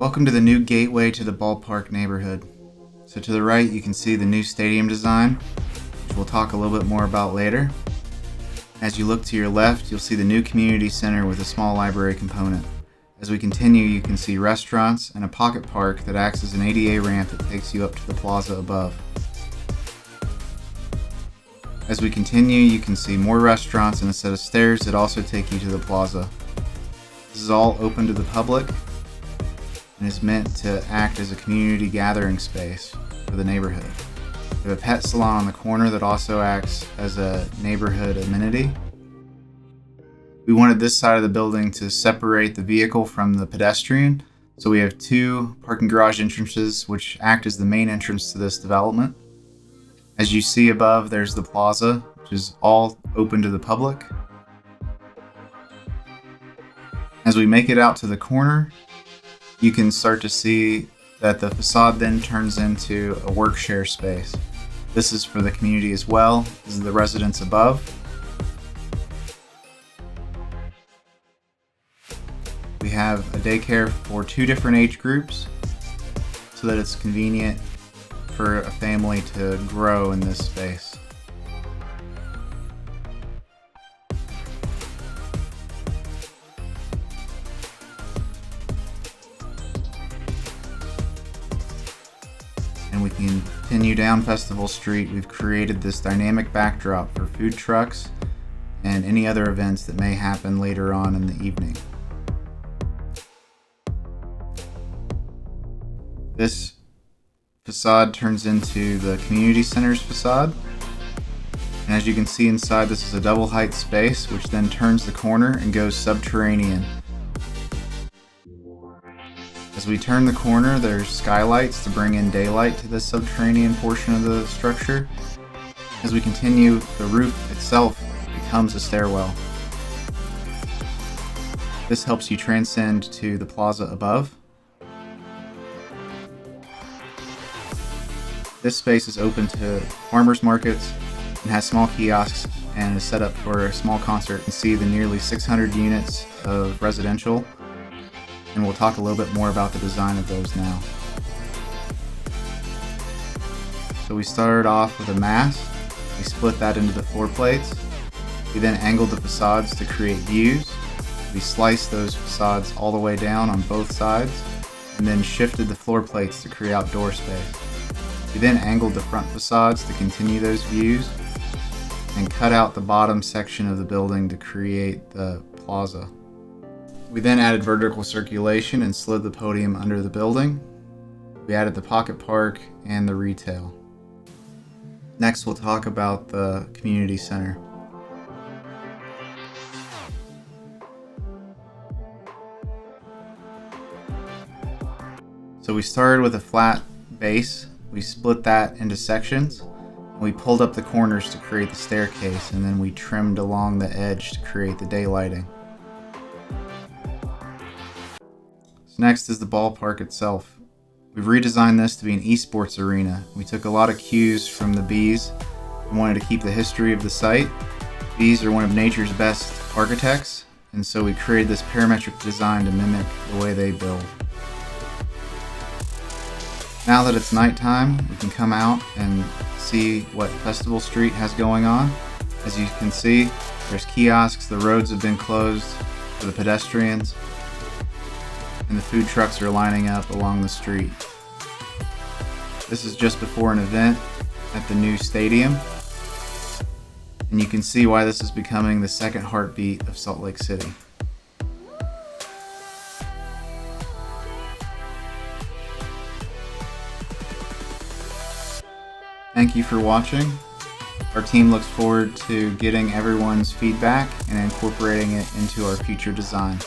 Welcome to the new gateway to the Ballpark neighborhood. So to the right you can see the new stadium design, which we'll talk a little bit more about later. As you look to your left, you'll see the new community center with a small library component. As we continue, you can see restaurants and a pocket park that acts as an ADA ramp that takes you up to the plaza above. As we continue, you can see more restaurants and a set of stairs that also take you to the plaza. This is all open to the public and is meant to act as a community gathering space for the neighborhood. We have a pet salon on the corner that also acts as a neighborhood amenity. We wanted this side of the building to separate the vehicle from the pedestrian, so we have two parking garage entrances which act as the main entrance to this development. As you see above, there's the plaza, which is all open to the public. As we make it out to the corner, you can start to see that the facade then turns into a work share space. This is for the community as well. This is the residents above. We have a daycare for two different age groups so that it's convenient for a family to grow in this space. And we continue down Festival Street. We've created this dynamic backdrop for food trucks and any other events that may happen later on in the evening. This facade turns into the community center's facade. And as you can see inside, this is a double height space which then turns the corner and goes subterranean. As we turn the corner, there's skylights to bring in daylight to this subterranean portion of the structure. As we continue, the roof itself becomes a stairwell. This helps you transcend to the plaza above. This space is open to farmers markets and has small kiosks and is set up for a small concert. You can see the nearly 600 units of residential, and we'll talk a little bit more about the design of those now. So we started off with a mast. We split that into the floor plates. We then angled the facades to create views. We sliced those facades all the way down on both sides and then shifted the floor plates to create outdoor space. We then angled the front facades to continue those views and cut out the bottom section of the building to create the plaza. We then added vertical circulation and slid the podium under the building. We added the pocket park and the retail. Next, we'll talk about the community center. So we started with a flat base. We split that into sections. We pulled up the corners to create the staircase, and then we trimmed along the edge to create the daylighting. So next is the ballpark itself. We've redesigned this to be an esports arena. We took a lot of cues from the bees and wanted to keep the history of the site. Bees are one of nature's best architects, and so we created this parametric design to mimic the way they build. Now that it's nighttime, we can come out and see what Festival Street has going on. As you can see, there's kiosks, the roads have been closed for the pedestrians, and the food trucks are lining up along the street. This is just before an event at the new stadium, and you can see why this is becoming the second heartbeat of Salt Lake City. Thank you for watching. Our team looks forward to getting everyone's feedback and incorporating it into our future designs.